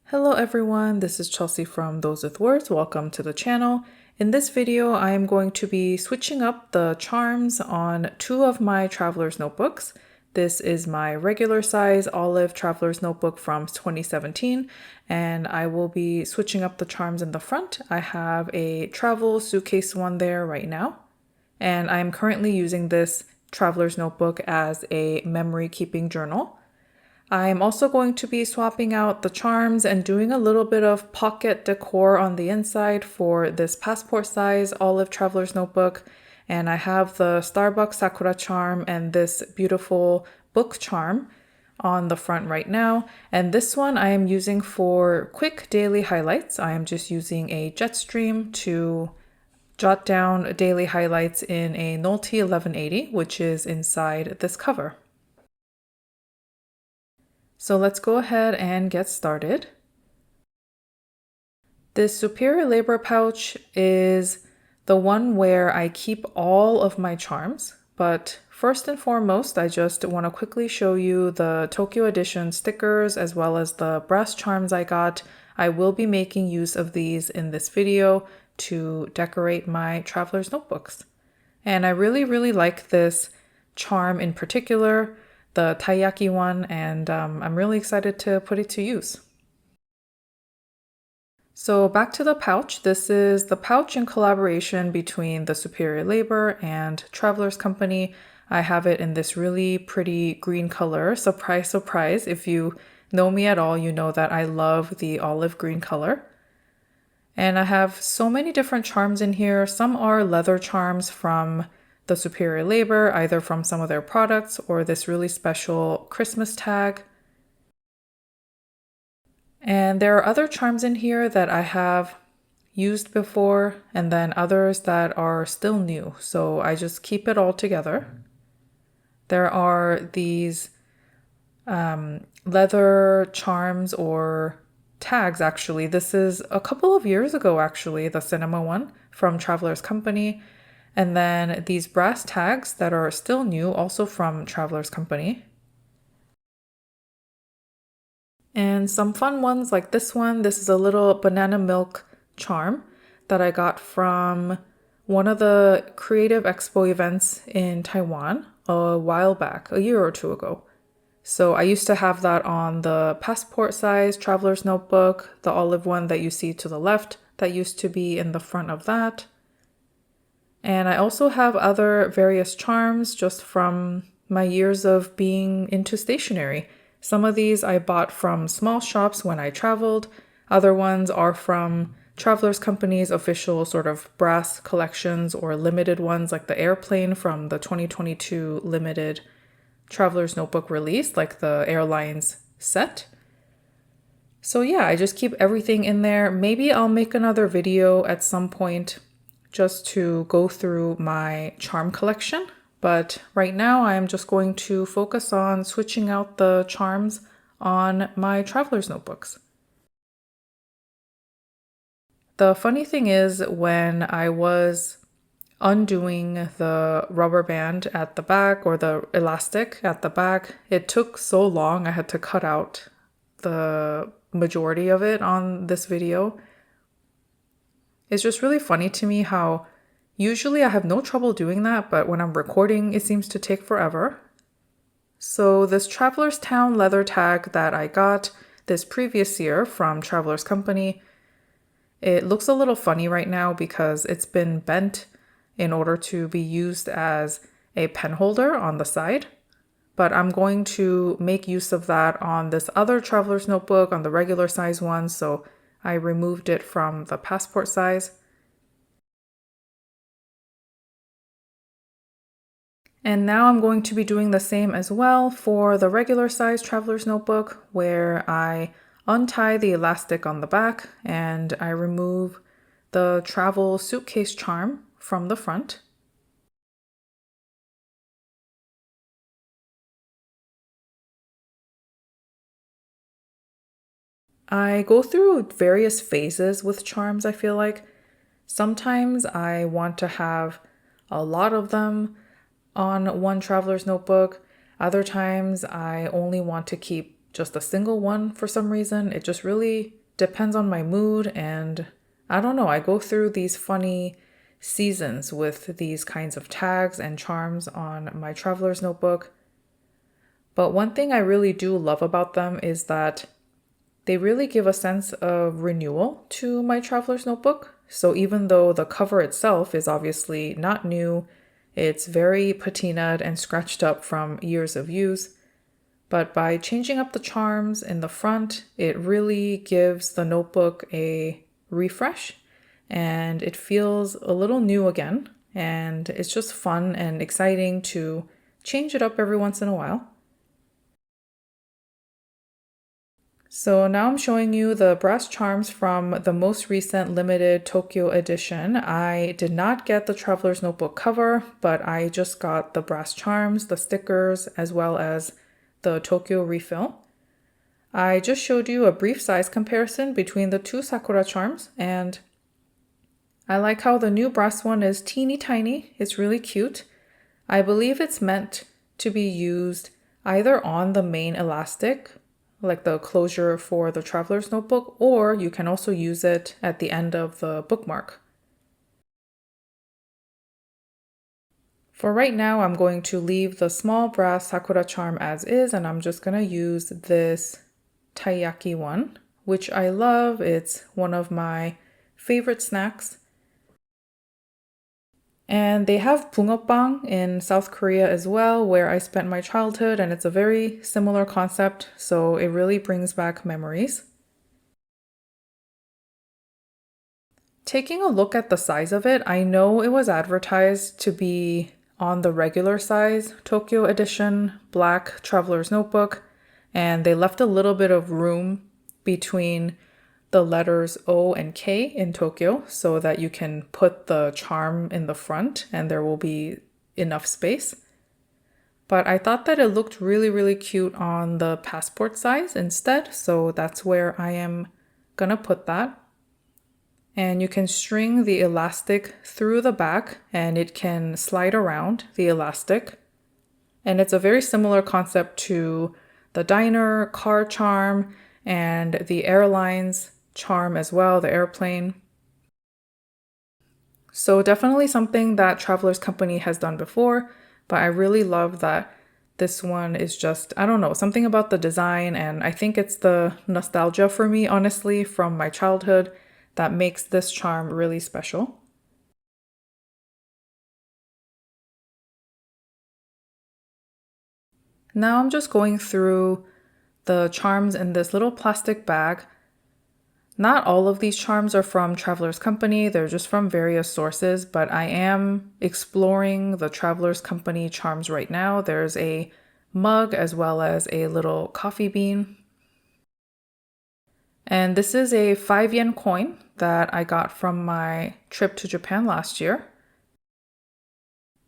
Hello everyone, this is Chelsea from Those with Words. Welcome to the channel. In this video, I am going to be switching up the charms on two of my traveler's notebooks. This is my regular size olive traveler's notebook from 2017, and I will be switching up the charms in the front. I have a travel suitcase one there right now, and I'm currently using this traveler's notebook as a memory keeping journal. I'm also going to be swapping out the charms and doing a little bit of pocket decor on the inside for this passport size olive traveler's notebook. And I have the Starbucks Sakura charm and this beautiful book charm on the front right now. And this one I am using for quick daily highlights. I am just using a jet stream to jot down daily highlights in a Nolte 1180, which is inside this cover. So let's go ahead and get started. This Superior Labor pouch is the one where I keep all of my charms, but first and foremost, I just want to quickly show you the Tokyo Edition stickers as well as the brass charms I got. I will be making use of these in this video to decorate my traveler's notebooks. And I really like this charm in particular, the taiyaki one, and I'm really excited to put it to use. So back to the pouch. This is the pouch in collaboration between the Superior Labor and Travelers Company. I have it in this really pretty green color. Surprise, surprise. If you know me at all, you know that I love the olive green color. And I have so many different charms in here. Some are leather charms from the Superior Labor, either from some of their products or this really special Christmas tag. And there are other charms in here that I have used before, and then others that are still new. So I just keep it all together. There are these leather charms or tags, actually. This is a couple of years ago, actually, the cinema one from Travelers Company. And then these brass tags that are still new, also from Travelers Company. And some fun ones like this one. This is a little banana milk charm that I got from one of the Creative Expo events in Taiwan a while back, a year or two ago. So I used to have that on the passport size traveler's notebook, the olive one that you see to the left that used to be in the front of that. And I also have other various charms just from my years of being into stationery. Some of these I bought from small shops when I traveled. Other ones are from Travelers Company's official sort of brass collections or limited ones, like the airplane from the 2022 limited Traveler's Notebook release, like the airlines set. So yeah, I just keep everything in there. Maybe I'll make another video at some point just to go through my charm collection. But right now I'm just going to focus on switching out the charms on my traveler's notebooks. The funny thing is, when I was undoing the rubber band at the back or the elastic at the back, it took so long I had to cut out the majority of it on this video. It's just really funny to me how usually I have no trouble doing that, but when I'm recording, it seems to take forever. So this Traveler's Town leather tag that I got this previous year from Travelers Company, it looks a little funny right now because it's been bent in order to be used as a pen holder on the side. But I'm going to make use of that on this other Traveler's notebook, on the regular size one, so I removed it from the passport size. And now I'm going to be doing the same as well for the regular size traveler's notebook, where I untie the elastic on the back and I remove the travel suitcase charm from the front. I go through various phases with charms, I feel like. Sometimes I want to have a lot of them on one traveler's notebook. Other times I only want to keep just a single one for some reason. It just really depends on my mood, and I don't know, I go through these funny seasons with these kinds of tags and charms on my traveler's notebook. But one thing I really do love about them is that they really give a sense of renewal to my traveler's notebook. So even though the cover itself is obviously not new, it's very patinaed and scratched up from years of use. But by changing up the charms in the front, it really gives the notebook a refresh and it feels a little new again. And it's just fun and exciting to change it up every once in a while. So now I'm showing you the brass charms from the most recent limited Tokyo edition. I did not get the Traveler's Notebook cover, but I just got the brass charms, the stickers, as well as the Tokyo refill. I just showed you a brief size comparison between the two Sakura charms, and I like how the new brass one is teeny tiny. It's really cute. I believe it's meant to be used either on the main elastic, like the closure for the Traveler's Notebook, or you can also use it at the end of the bookmark. For right now, I'm going to leave the small brass Sakura charm as is, and I'm just going to use this taiyaki one, which I love. It's one of my favorite snacks. And they have bungeoppang in South Korea as well, where I spent my childhood, and it's a very similar concept, so it really brings back memories. Taking a look at the size of it, I know it was advertised to be on the regular size Tokyo edition black traveler's notebook, and they left a little bit of room between the letters O and K in Tokyo so that you can put the charm in the front and there will be enough space. But I thought that it looked really, really cute on the passport size instead, so that's where I am gonna put that. And you can string the elastic through the back and it can slide around the elastic. And it's a very similar concept to the diner car charm and the airlines charm as well, the airplane. So definitely something that Traveler's Company has done before, but I really love that this one is just, I don't know, something about the design, and I think it's the nostalgia for me, honestly, from my childhood that makes this charm really special. Now I'm just going through the charms in this little plastic bag. Not all of these charms are from Traveler's Company, they're just from various sources, but I am exploring the Traveler's Company charms right now. There's a mug as well as a little coffee bean. And this is a 5 yen coin that I got from my trip to Japan last year.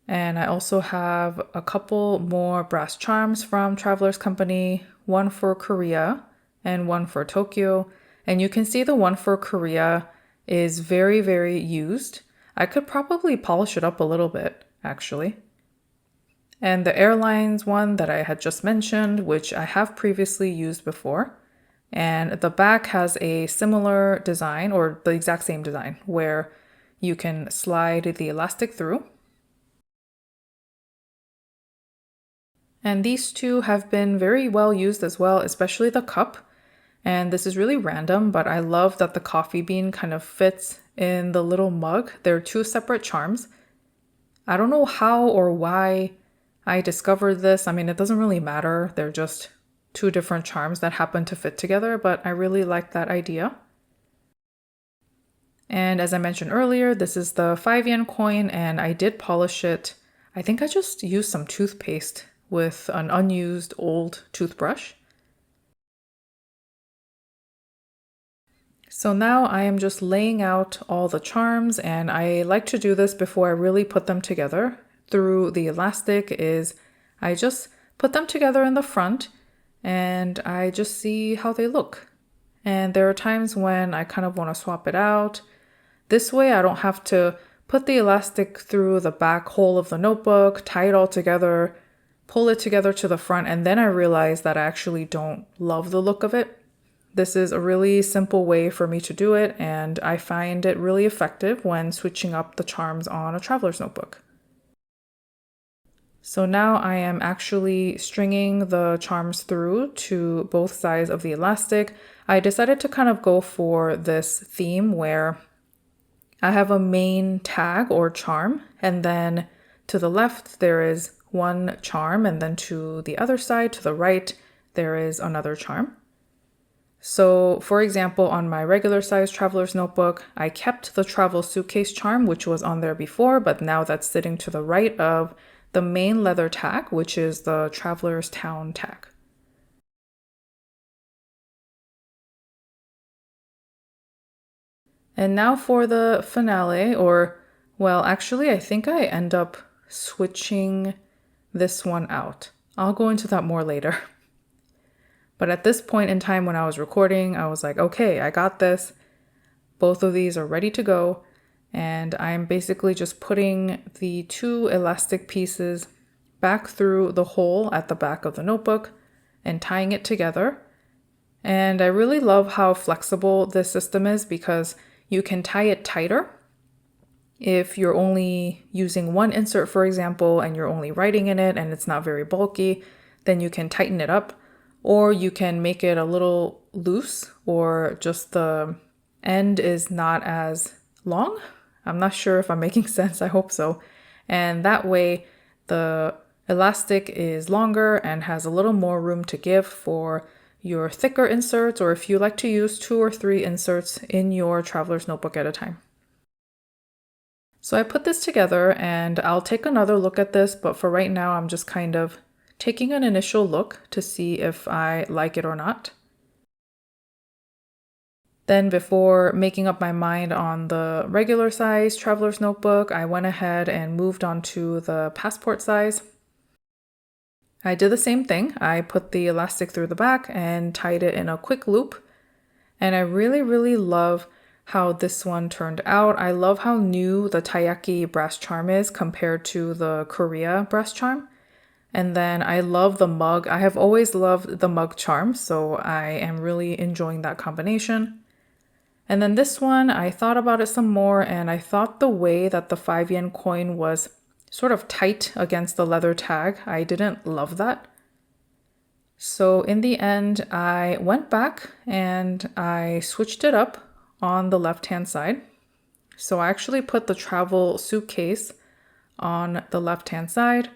And I also have a couple more brass charms from Traveler's Company, one for Korea and one for Tokyo. And you can see the one for Korea is very, very used. I could probably polish it up a little bit, actually. And the airlines one that I had just mentioned, which I have previously used before. And the back has a similar design, or the exact same design, where you can slide the elastic through. And these two have been very well used as well, especially the cup. And this is really random, but I love that the coffee bean kind of fits in the little mug. They're two separate charms. I don't know how or why I discovered this. I mean, it doesn't really matter. They're just two different charms that happen to fit together, but I really like that idea. And as I mentioned earlier, this is the 5 yen coin, and I did polish it. I think I just used some toothpaste with an unused old toothbrush. So now I am just laying out all the charms, and I like to do this before I really put them together through the elastic. I just put them together in the front and I just see how they look. And there are times when I kind of want to swap it out. This way I don't have to put the elastic through the back hole of the notebook, tie it all together, pull it together to the front, and then I realized that I actually don't love the look of it. This is a really simple way for me to do it, and I find it really effective when switching up the charms on a traveler's notebook. So now I am actually stringing the charms through to both sides of the elastic. I decided to kind of go for this theme where I have a main tag or charm, and then to the left there is one charm, and then to the other side, to the right, there is another charm. So for example, on my regular size traveler's notebook, I kept the travel suitcase charm, which was on there before, but now that's sitting to the right of the main leather tag, which is the traveler's town tag. And now for the finale, or, well, actually, I think I end up switching this one out. I'll go into that more later. But at this point in time when I was recording, I was like, okay, I got this. Both of these are ready to go. And I'm basically just putting the two elastic pieces back through the hole at the back of the notebook and tying it together. And I really love how flexible this system is because you can tie it tighter if you're only using one insert, for example, and you're only writing in it and it's not very bulky, then you can tighten it up. Or you can make it a little loose, or just the end is not as long. I'm not sure if I'm making sense. I hope so. And that way the elastic is longer and has a little more room to give for your thicker inserts, or if you like to use 2 or 3 inserts in your traveler's notebook at a time. So I put this together, and I'll take another look at this, but for right now I'm just kind of taking an initial look to see if I like it or not. Then before making up my mind on the regular size traveler's notebook, I went ahead and moved on to the passport size. I did the same thing. I put the elastic through the back and tied it in a quick loop. And I really love how this one turned out. I love how new the taiyaki brass charm is compared to the Korea brass charm. And then I love the mug. I have always loved the mug charm, so I am really enjoying that combination. And then this one, I thought about it some more, and I thought the way that the 5 yen coin was sort of tight against the leather tag, I didn't love that. So in the end, I went back and I switched it up on the left-hand side. So I actually put the travel suitcase on the left-hand side.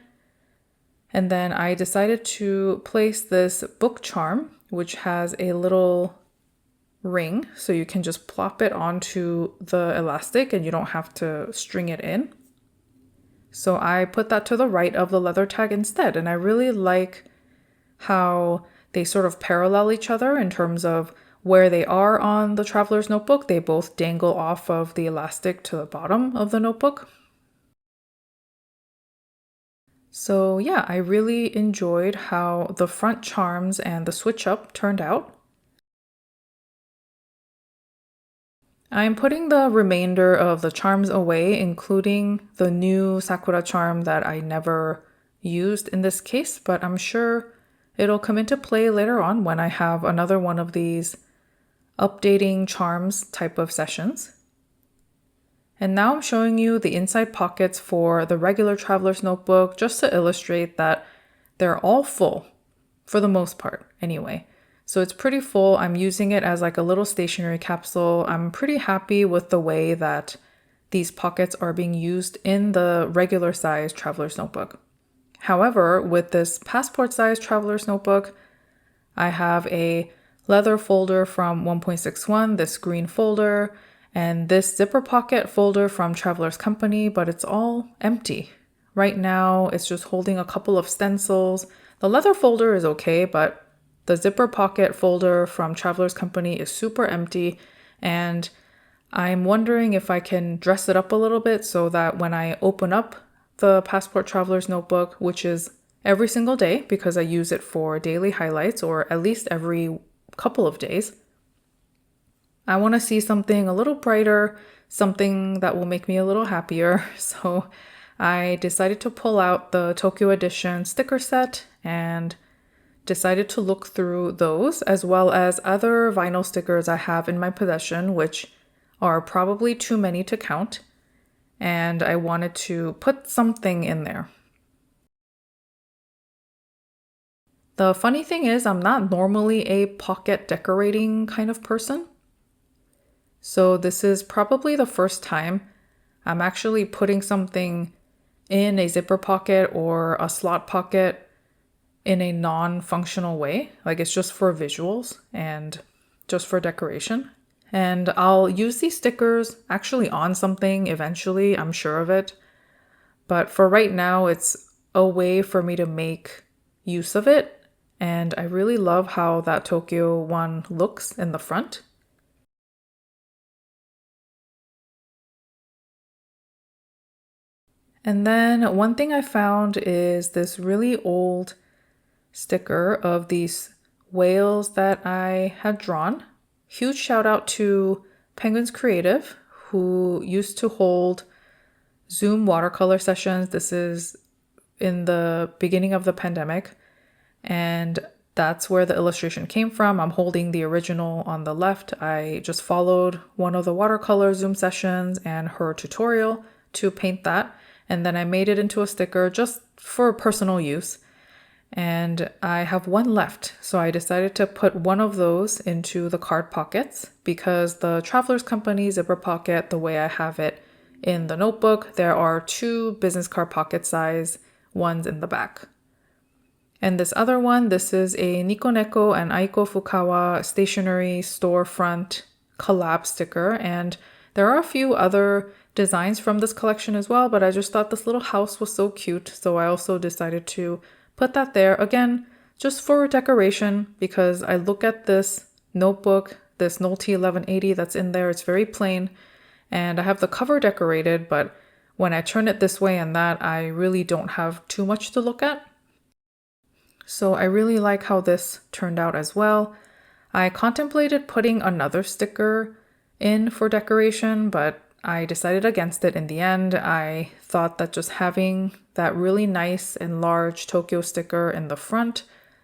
And then I decided to place this book charm, which has a little ring, so you can just plop it onto the elastic and you don't have to string it in. So I put that to the right of the leather tag instead, and I really like how they sort of parallel each other in terms of where they are on the traveler's notebook. They both dangle off of the elastic to the bottom of the notebook. So yeah, I really enjoyed how the front charms and the switch up turned out. I'm putting the remainder of the charms away, including the new Sakura charm that I never used in this case, but I'm sure it'll come into play later on when I have another one of these updating charms type of sessions. And now I'm showing you the inside pockets for the regular traveler's notebook just to illustrate that they're all full, for the most part anyway. So it's pretty full. I'm using it as like a little stationery capsule. I'm pretty happy with the way that these pockets are being used in the regular size traveler's notebook. However, with this passport size traveler's notebook, I have a leather folder from 1.61, this green folder, and this zipper pocket folder from Traveler's Company, but it's all empty. Right now, it's just holding a couple of stencils. The leather folder is okay, but the zipper pocket folder from Traveler's Company is super empty, and I'm wondering if I can dress it up a little bit so that when I open up the Passport Traveler's Notebook, which is every single day because I use it for daily highlights, or at least every couple of days, I want to see something a little brighter, something that will make me a little happier. So I decided to pull out the Tokyo Edition sticker set and decided to look through those as well as other vinyl stickers I have in my possession, which are probably too many to count. And I wanted to put something in there. The funny thing is, I'm not normally a pocket decorating kind of person. So this is probably the first time I'm actually putting something in a zipper pocket or a slot pocket in a non-functional way. Like it's just for visuals and just for decoration. And I'll use these stickers actually on something eventually, I'm sure of it. But for right now, it's a way for me to make use of it. And I really love how that Tokyo one looks in the front. And then one thing I found is this really old sticker of these whales that I had drawn. Huge shout out to Penguins Creative, who used to hold Zoom watercolor sessions. This is in the beginning of the pandemic, and that's where the illustration came from. I'm holding the original on the left. I just followed one of the watercolor Zoom sessions and her tutorial to paint that, and then I made it into a sticker just for personal use. And I have one left, so I decided to put one of those into the card pockets because the Traveler's Company zipper pocket, the way I have it in the notebook, there are 2 business card pocket size ones in the back. And this other one, this is a Nikoneko and Aiko Fukawa stationery storefront collab sticker. And there are a few other designs from this collection as well, but I just thought this little house was so cute, so I also decided to put that there, again, just for decoration, because I look at this notebook, this Nolte 1180 that's in there, it's very plain, and I have the cover decorated, but when I turn it this way and that, I really don't have too much to look at. So I really like how this turned out as well. I contemplated putting another sticker in for decoration, but I decided against it in the end. I thought that just having that really nice and large Tokyo sticker in the front,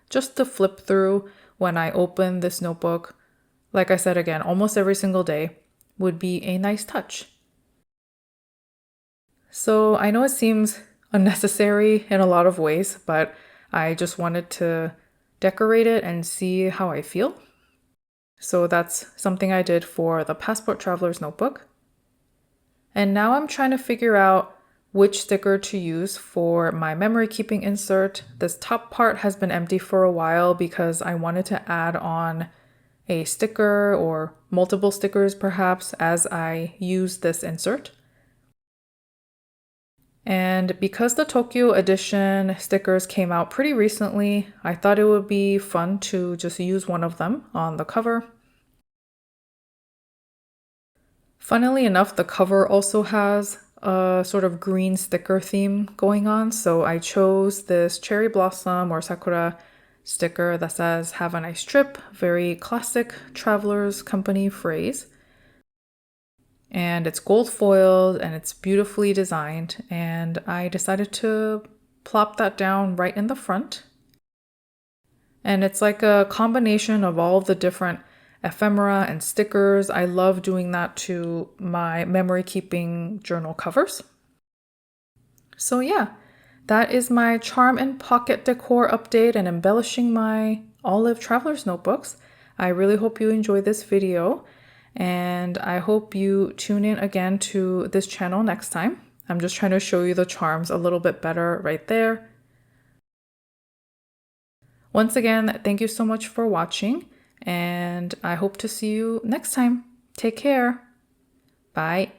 just to flip through when I open this notebook, like I said again, almost every single day, would be a nice touch. So I know it seems unnecessary in a lot of ways, but I just wanted to decorate it and see how I feel. So that's something I did for the Passport Traveler's Notebook. And now I'm trying to figure out which sticker to use for my memory keeping insert. This top part has been empty for a while because I wanted to add on a sticker or multiple stickers perhaps as I use this insert. And because the Tokyo edition stickers came out pretty recently, I thought it would be fun to just use one of them on the cover. Funnily enough, the cover also has a sort of green sticker theme going on, so I chose this cherry blossom or sakura sticker that says "Have a nice trip," very classic Traveler's Company phrase. And it's gold foiled and it's beautifully designed, and I decided to plop that down right in the front. And it's like a combination of all of the different ephemera and stickers. I love doing that to my memory keeping journal covers. So yeah, that is my charm and pocket decor update and embellishing my olive traveler's notebooks. I really hope you enjoyed this video, and I hope you tune in again to this channel next time. I'm just trying to show you the charms a little bit better right there. Once again, thank you so much for watching, and I hope to see you next time. Take care. Bye.